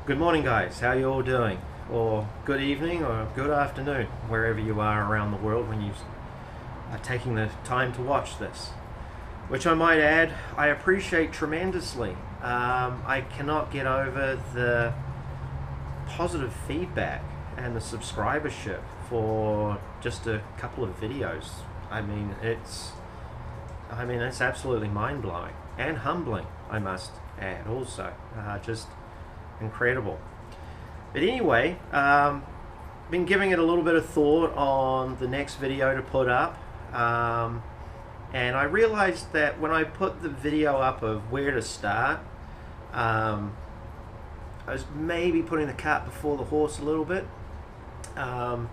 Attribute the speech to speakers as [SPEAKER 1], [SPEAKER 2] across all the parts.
[SPEAKER 1] Good morning, guys. How you all doing? Or good evening or good afternoon, wherever you are around the world when you are taking the time to watch this. Which I might add, I appreciate tremendously. I cannot get over the positive feedback and the subscribership for just a couple of videos. I mean, it's absolutely mind-blowing and humbling, I must add also. Just incredible. But anyway, been giving it a little bit of thought on the next video to put up. And I realized that when I put the video up of where to start, I was maybe putting the cart before the horse a little bit. The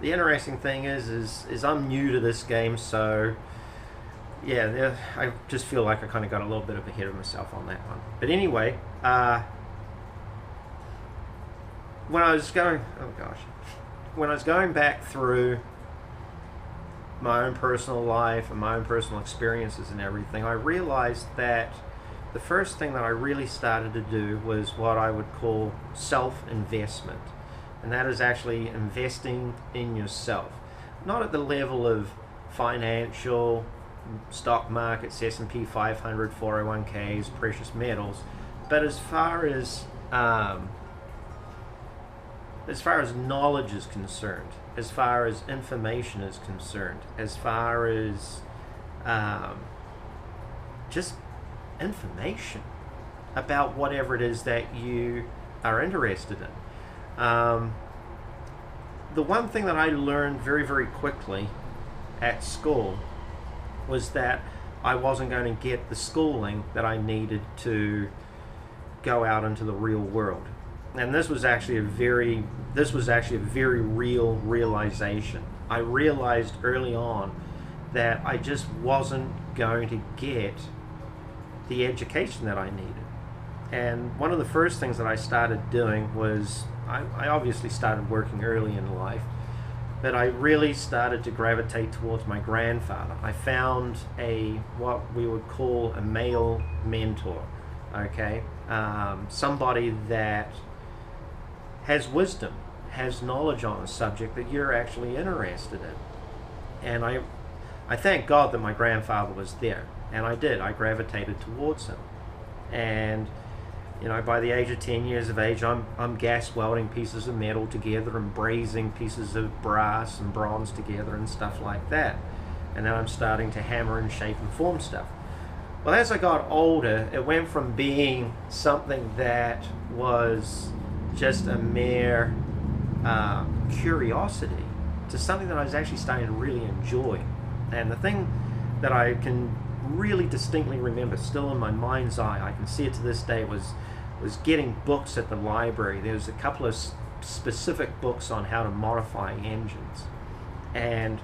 [SPEAKER 1] interesting thing is I'm new to this game, so yeah, I just feel like I kind of got a little bit of ahead of myself on that one. But anyway, when I was going back through my own personal life and my own personal experiences and everything, I realized that the first thing that I really started to do was what I would call self-investment. And that is actually investing in yourself. Not at the level of financial, stock markets, S&P 500, 401ks, precious metals, but as far as knowledge is concerned, as far as information is concerned, as far as just information about whatever it is that you are interested in. The one thing that I learned very, very quickly at school was that I wasn't going to get the schooling that I needed to go out into the real world. And this was actually a very real realization. I realized early on that I just wasn't going to get the education that I needed. And one of the first things that I started doing was, I obviously started working early in life, but I really started to gravitate towards my grandfather. I found what we would call a male mentor, okay? Somebody that has wisdom, has knowledge on a subject that you're actually interested in. And I thank God that my grandfather was there, and I gravitated towards him. And by the age of 10 years of age, I'm gas welding pieces of metal together and brazing pieces of brass and bronze together and stuff like that. And then I'm starting to hammer and shape and form stuff. Well, as I got older, it went from being something that was just a mere curiosity to something that I was actually starting to really enjoy. And the thing that I can really distinctly remember, still in my mind's eye, I can see it to this day, was getting books at the library. There was a couple of specific books on how to modify engines. And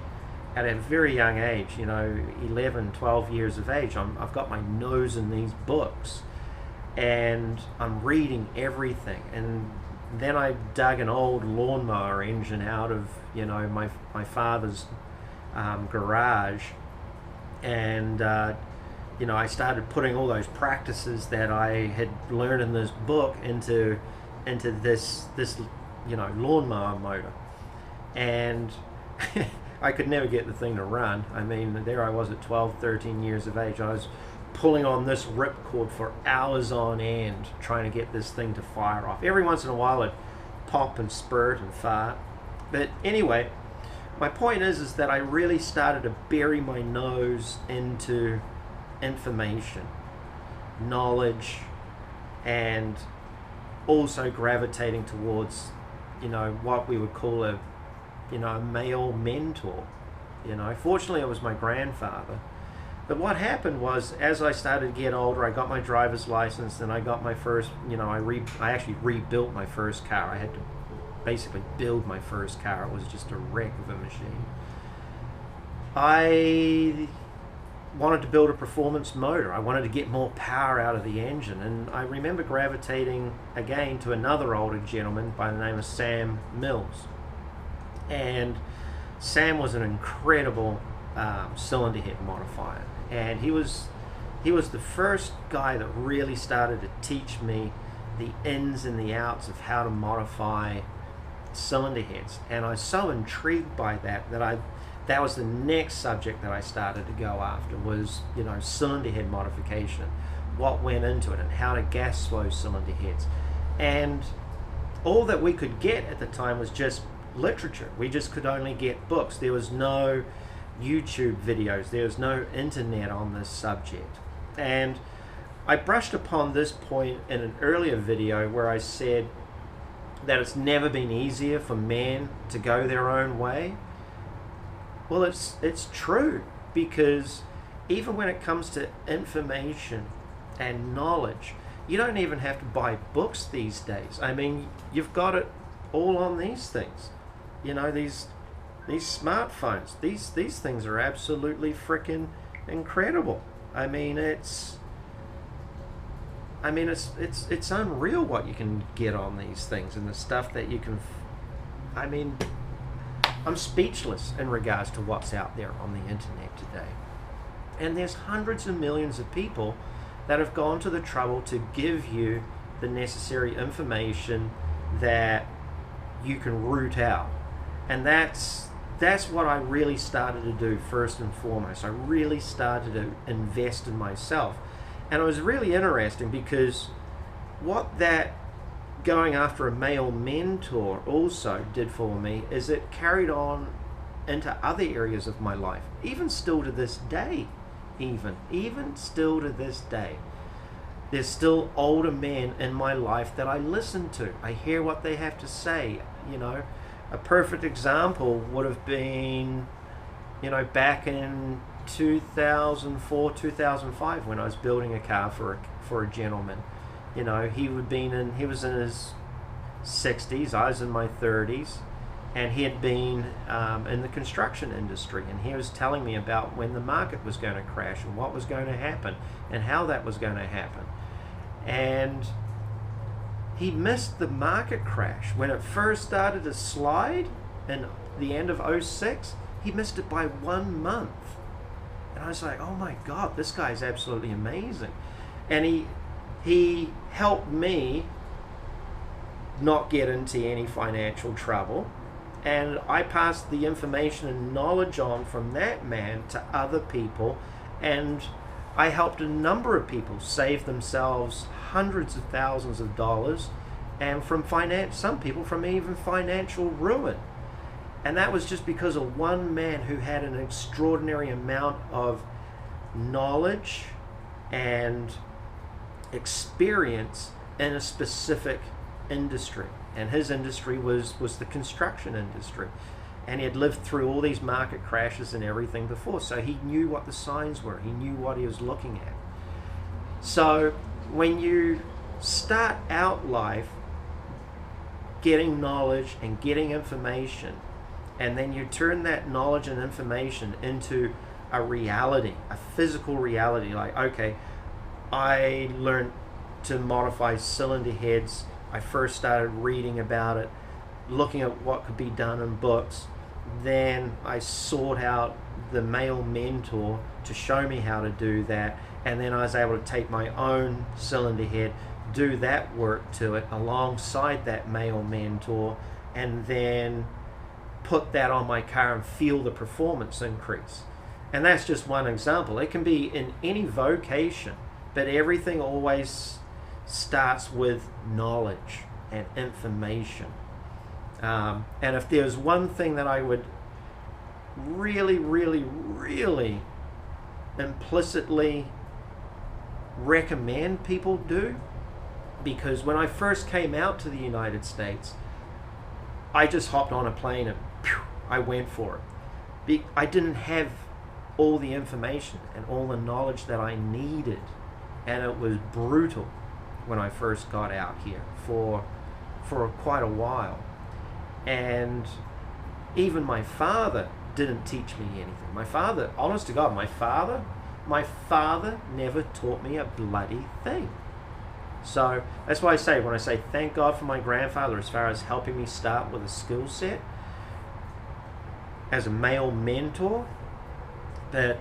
[SPEAKER 1] at a very young age, 11, 12 years of age, I've got my nose in these books. And I'm reading everything. And then I dug an old lawnmower engine out of, my father's garage. And I started putting all those practices that I had learned in this book into this lawnmower motor. And I could never get the thing to run. I mean, there I was at 12, 13 years of age. I was pulling on this ripcord for hours on end trying to get this thing to fire off. Every once in a while it'd pop and spurt and fart. But anyway, my point is that I really started to bury my nose into information, knowledge, and also gravitating towards, what we would call a male mentor. Fortunately it was my grandfather. But what happened was, as I started to get older, I got my driver's license, and I got my first, I actually rebuilt my first car. I had to basically build my first car. It was just a wreck of a machine. I wanted to build a performance motor. I wanted to get more power out of the engine, and I remember gravitating again to another older gentleman by the name of Sam Mills. And Sam was an incredible cylinder head modifier, and he was the first guy that really started to teach me the ins and the outs of how to modify cylinder heads, and I was so intrigued by that was the next subject that I started to go after, was, you know, cylinder head modification, what went into it, and how to gas flow cylinder heads. And all that we could get at the time was just literature. We just could only get books. There was no YouTube videos, there was no internet on this subject. And I brushed upon this point in an earlier video where I said that it's never been easier for men to go their own way. Well, it's true, because even when it comes to information and knowledge, you don't even have to buy books these days. I mean, you've got it all on these things. You know, these smartphones, these things are absolutely freaking incredible. I mean, it's unreal what you can get on these things, and the stuff that you can. I mean, I'm speechless in regards to what's out there on the internet today. And there's hundreds of millions of people that have gone to the trouble to give you the necessary information that you can root out. And that's what I really started to do first and foremost. I really started to invest in myself. And it was really interesting, because what that going after a male mentor also did for me is it carried on into other areas of my life, even still to this day. Even still to this day, there's still older men in my life that I listen to. I hear what they have to say. You know, a perfect example would have been, you know, back in 2004, 2005, when I was building a car for a gentleman. You know, he was in his 60s, I was in my 30s, and he had been in the construction industry, and he was telling me about when the market was going to crash and what was going to happen and how that was going to happen. And he missed the market crash when it first started to slide in the end of '06. He missed it by 1 month. And I was like, oh my God, this guy is absolutely amazing. And he helped me not get into any financial trouble. And I passed the information and knowledge on from that man to other people. And I helped a number of people save themselves hundreds of thousands of dollars, and some people from even financial ruin. And that was just because of one man who had an extraordinary amount of knowledge and experience in a specific industry. And his industry was the construction industry. And he had lived through all these market crashes and everything before. So he knew what the signs were. He knew what he was looking at. So when you start out life getting knowledge and getting information, and then you turn that knowledge and information into a reality, a physical reality, like, okay, I learned to modify cylinder heads. I first started reading about it, looking at what could be done in books. Then I sought out the male mentor to show me how to do that, and then I was able to take my own cylinder head, do that work to it alongside that male mentor, and then put that on my car and feel the performance increase. And that's just one example. It can be in any vocation, but everything always starts with knowledge and information. And if there's one thing that I would really, really, really implicitly recommend people do, because when I first came out to the United States, I just hopped on a plane and I went for it. I didn't have all the information and all the knowledge that I needed, and it was brutal when I first got out here for quite a while. And even my father didn't teach me anything. My father, honest to God, my father never taught me a bloody thing. So that's why when I say thank God for my grandfather as far as helping me start with a skill set as a male mentor, that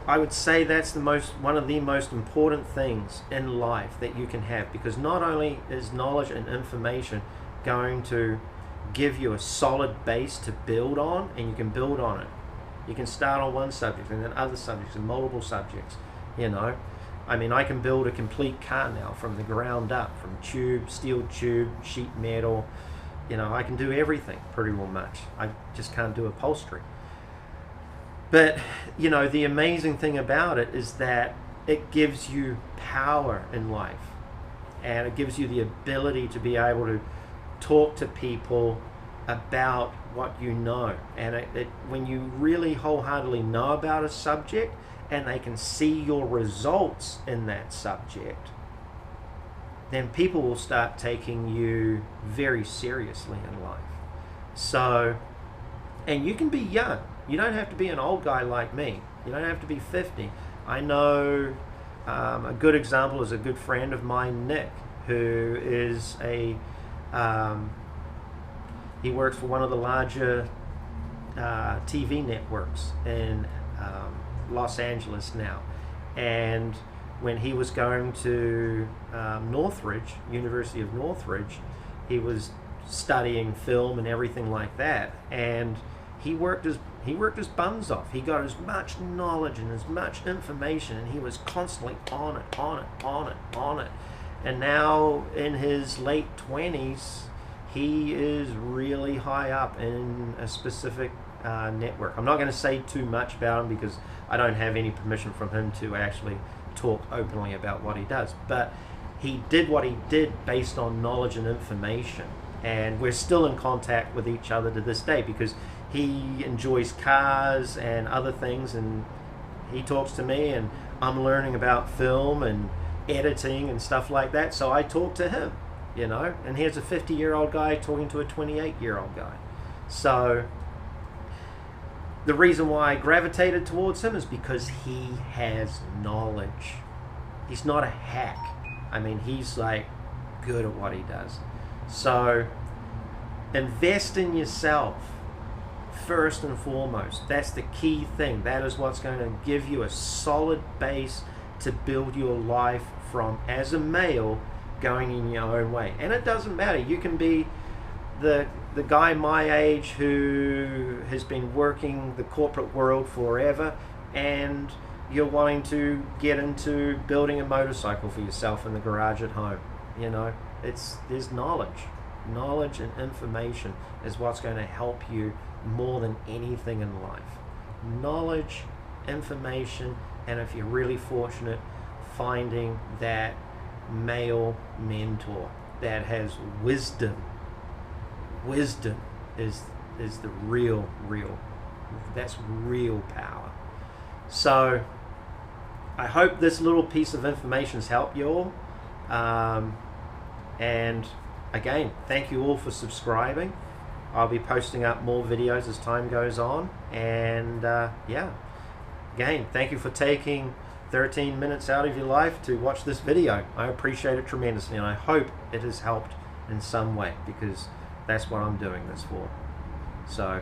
[SPEAKER 1] I would say that's one of the most important things in life that you can have, because not only is knowledge and information going to give you a solid base to build on, and you can build on it. You can start on one subject and then other subjects and multiple subjects, you know. I mean, I can build a complete car now from the ground up, from tube, steel tube, sheet metal, you know, I can do everything pretty well much. I just can't do upholstery. But, you know, the amazing thing about it is that it gives you power in life, and it gives you the ability to be able to talk to people about what you know. And when you really wholeheartedly know about a subject and they can see your results in that subject, then people will start taking you very seriously in life. So, and you can be young. You don't have to be an old guy like me. You don't have to be 50. I know a good example is a good friend of mine, Nick, who is he works for one of the larger TV networks in Los Angeles now. And when he was going to Northridge, University of Northridge, he was studying film and everything like that. And he worked his buns off. He got as much knowledge and as much information, and he was constantly on it. And now in his late 20s, he is really high up in a specific network. I'm not going to say too much about him because I don't have any permission from him to actually talk openly about what he does. But he did what he did based on knowledge and information. And we're still in contact with each other to this day because he enjoys cars and other things, and he talks to me, and I'm learning about film and editing and stuff like that, so I talk to him, you know. And here's a 50-year-old guy talking to a 28-year-old guy. So the reason why I gravitated towards him is because he has knowledge. He's not a hack. I mean, he's like good at what he does. So invest in yourself first and foremost. That's the key thing. That is what's going to give you a solid base to build your life from as a male, going in your own way. And it doesn't matter. You can be the guy my age who has been working the corporate world forever, and you're wanting to get into building a motorcycle for yourself in the garage at home. You know, there's knowledge and information is what's going to help you more than anything in life. Knowledge, information, and if you're really fortunate, finding that male mentor that has wisdom. Wisdom is the real, that's real power. So I hope this little piece of information has helped you all. And again, thank you all for subscribing. I'll be posting up more videos as time goes on. And yeah, again, thank you for taking 13 minutes out of your life to watch this video. I appreciate it tremendously, and I hope it has helped in some way, because that's what I'm doing this for. So,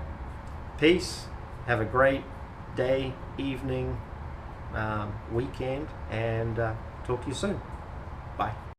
[SPEAKER 1] peace. Have a great day, evening, weekend, and talk to you soon. Bye.